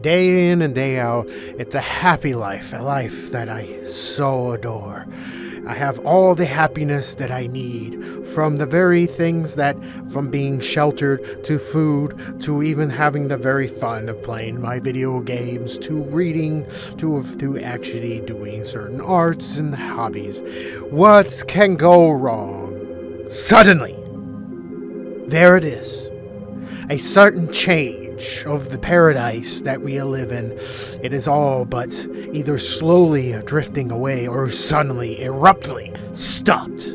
Day in and day out, it's a happy life, a life that I so adore. I have all the happiness that I need, from the very things that, from being sheltered, to food, to even having the very fun of playing my video games, to reading, to actually doing certain arts and hobbies. What can go wrong? Suddenly, there it is. A sudden change of the paradise that we live in. It is all but either slowly drifting away or suddenly, abruptly stopped.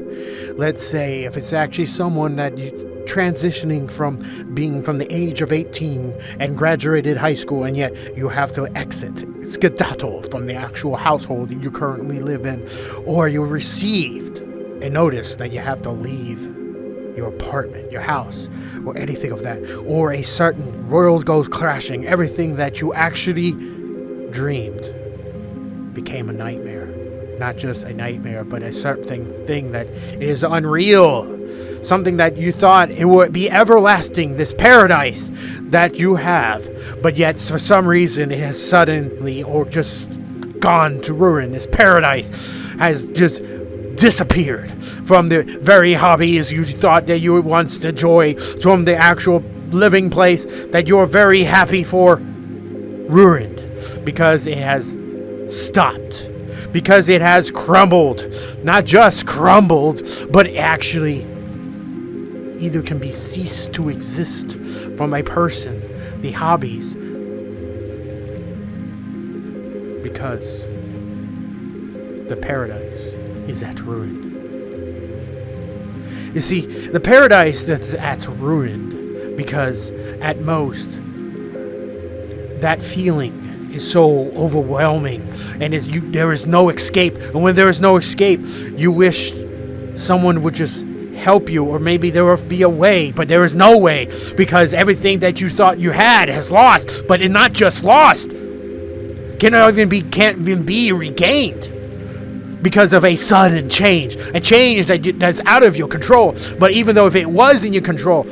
Let's say if it's actually someone that is transitioning from being from the age of 18 and graduated high school, and yet you have to exit, skedaddle from the actual household that you currently live in, or you received a notice that you have to leave your apartment, your house, or anything of that, or a certain world goes crashing, everything that you actually dreamed became a nightmare. Not just a nightmare, but a certain thing that is unreal. Something that you thought it would be everlasting, this paradise that you have, but yet for some reason it has suddenly or just gone to ruin. This paradise has just disappeared from the very hobbies you thought that you would once enjoy, from the actual living place that you're very happy for, ruined because it has stopped, because it has crumbled. Not just crumbled, but actually either can be ceased to exist from a person, the hobbies, because the paradise is at ruin. You see, the paradise that's at ruined because at most that feeling is so overwhelming and there is no escape. And when there is no escape, you wish someone would just help you, or maybe there would be a way, but there is no way because everything that you thought you had has lost. But it's not just lost; can't even be regained. Because of a sudden change. A change that's out of your control. But even though if it was in your control,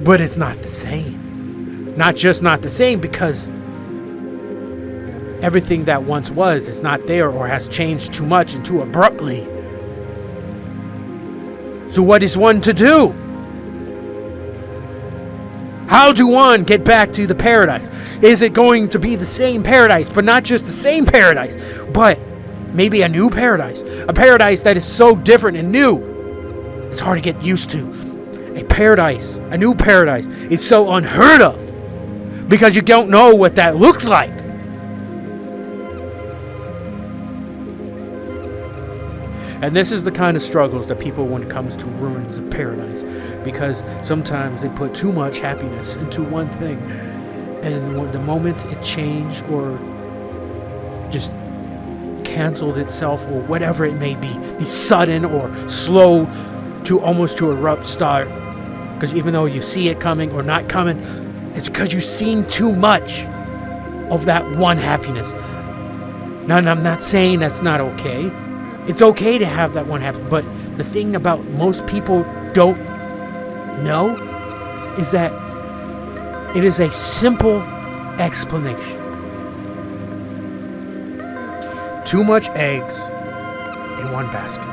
but it's not the same. Not just not the same, because everything that once was is not there, or has changed too much and too abruptly. So what is one to do? How do one get back to the paradise? Is it going to be the same paradise, but not just the same paradise, but maybe a new paradise? A paradise that is so different and new, it's hard to get used to. A new paradise, is so unheard of because you don't know what that looks like. And this is the kind of struggles that people when it comes to ruins of paradise, because sometimes they put too much happiness into one thing, and when the moment it changed or just canceled itself or whatever it may be, the sudden or slow to almost to erupt start, because even though you see it coming or not coming, it's because you've seen too much of that one happiness. Now, and I'm not saying that's not okay. It's okay to have that one happen, but the thing about most people don't know is that it is a simple explanation. Too much eggs in one basket.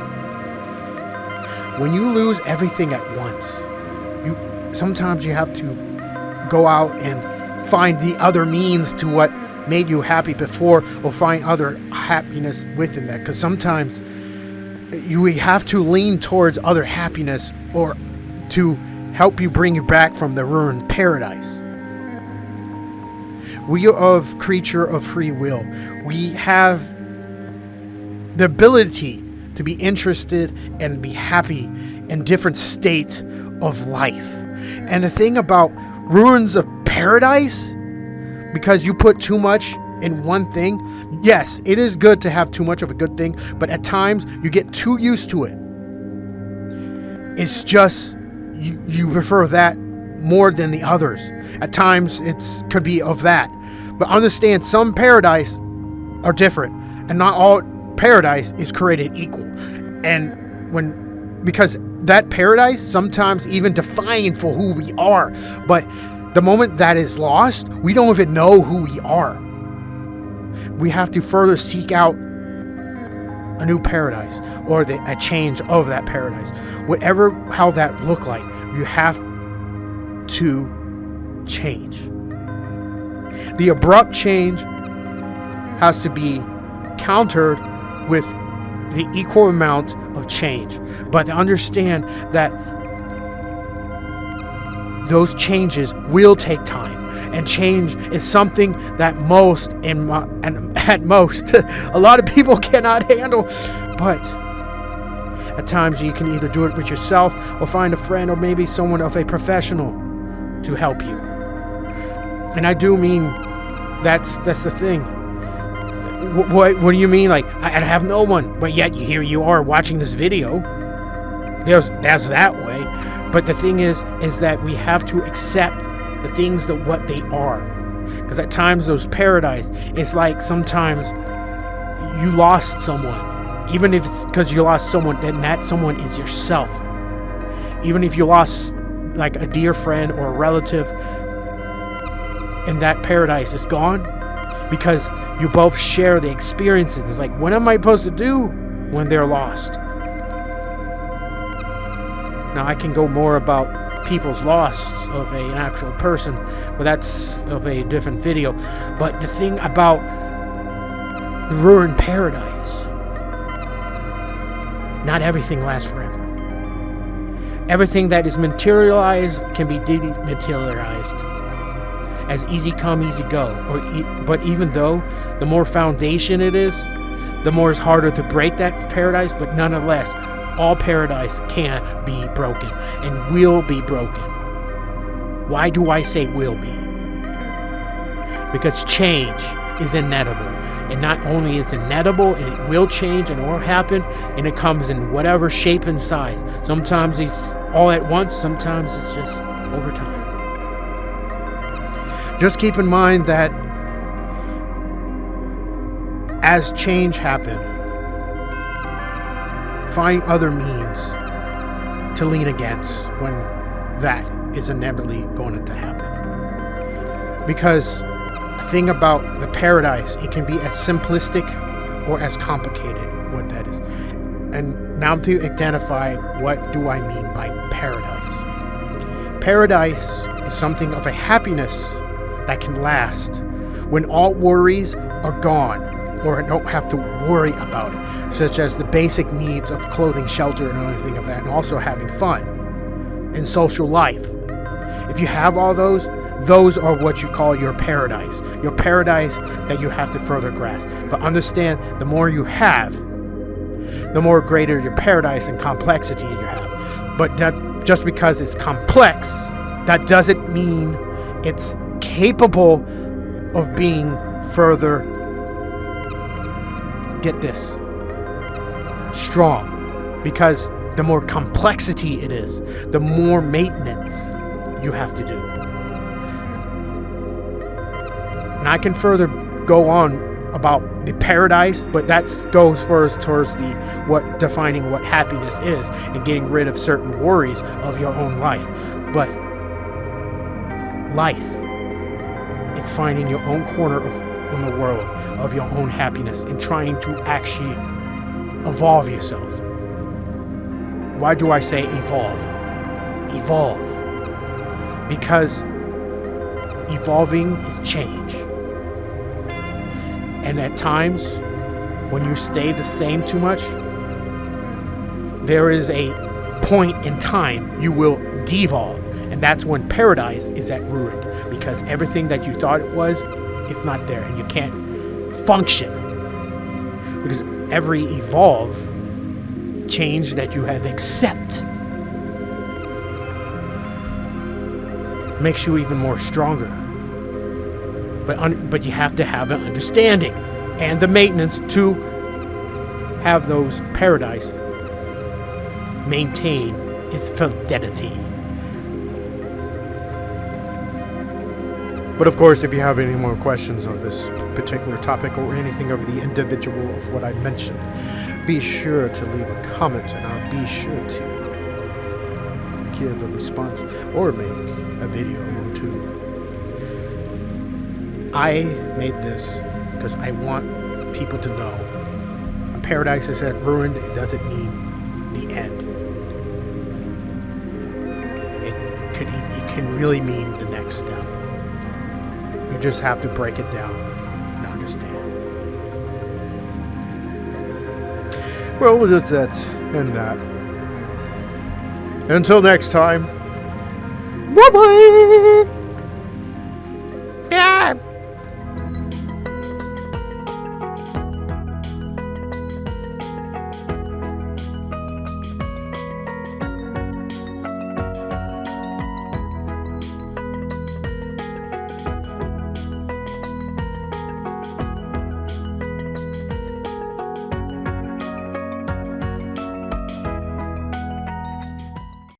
When you lose everything at once, sometimes you have to go out and find the other means to what made you happy before, or find other happiness within that, because sometimes you have to lean towards other happiness or to help you bring you back from the ruined paradise. We are a creature of free will. We have the ability to be interested and be happy in different states of life. And the thing about ruins of paradise, because you put too much in one thing, yes, it is good to have too much of a good thing, but at times you get too used to it. It's just, you prefer that more than the others. At times it could be of that. But understand, some paradise are different, and not all paradise is created equal. And because that paradise sometimes even defined for who we are, but the moment that is lost, we don't even know who we are. We have to further seek out a new paradise, or a change of that paradise. Whatever, how that look like, you have to change. The abrupt change has to be countered with the equal amount of change. But to understand that those changes will take time. And change is something that at most, a lot of people cannot handle. But at times you can either do it with yourself or find a friend or maybe someone of a professional to help you. And I do mean that's the thing. What do you mean? Like, I have no one, but yet here you are watching this video. That's that way. But the thing is that we have to accept the things that what they are. Because at times those paradise, it's like sometimes you lost someone. Even if it's because you lost someone, then that someone is yourself. Even if you lost like a dear friend or a relative, and that paradise is gone, because you both share the experiences. It's like, what am I supposed to do when they're lost? Now, I can go more about people's loss of an actual person, but that's of a different video. But the thing about the ruined paradise, not everything lasts forever. Everything that is materialized can be dematerialized. As easy come, easy go. But even though the more foundation it is, the more it's harder to break that paradise. But nonetheless, all paradise can be broken and will be broken. Why do I say will be? Because change is inevitable. And not only is it inevitable, and it will change and it will happen, and it comes in whatever shape and size. Sometimes it's all at once, sometimes it's just over time. Just keep in mind that as change happens, find other means to lean against when that is inevitably going to happen. Because the thing about the paradise, it can be as simplistic or as complicated what that is. And now to identify, what do I mean by paradise? Paradise is something of a happiness that can last when all worries are gone, or don't have to worry about it, such as the basic needs of clothing, shelter, and everything of that, and also having fun and social life. If you have all those are what you call your paradise that you have to further grasp. But understand, the more you have, the more greater your paradise and complexity you have. But that, just because it's complex, that doesn't mean it's capable of being further, get this, strong. Because the more complexity it is, the more maintenance you have to do. And I can further go on about the paradise, but that goes first towards defining what happiness is and getting rid of certain worries of your own life. But life, it's finding your own corner in the world of your own happiness and trying to actually evolve yourself. Why do I say evolve? Evolve. Because evolving is change. And at times, when you stay the same too much, there is a point in time you will devolve. And that's when paradise is at ruin. Because everything that you thought it was, it's not there. And you can't function. Because every evolve change that you have accept makes you even more stronger. But you have to have an understanding and the maintenance to have those paradise maintain its fidelity. But of course, if you have any more questions of this particular topic or anything of the individual of what I mentioned, be sure to leave a comment and I'll be sure to give a response or make a video or two. I made this because I want people to know a paradise is ruined. It doesn't mean the end. It can really mean the next step. You just have to break it down and understand. Well, that's it and that. Until next time. Bye bye.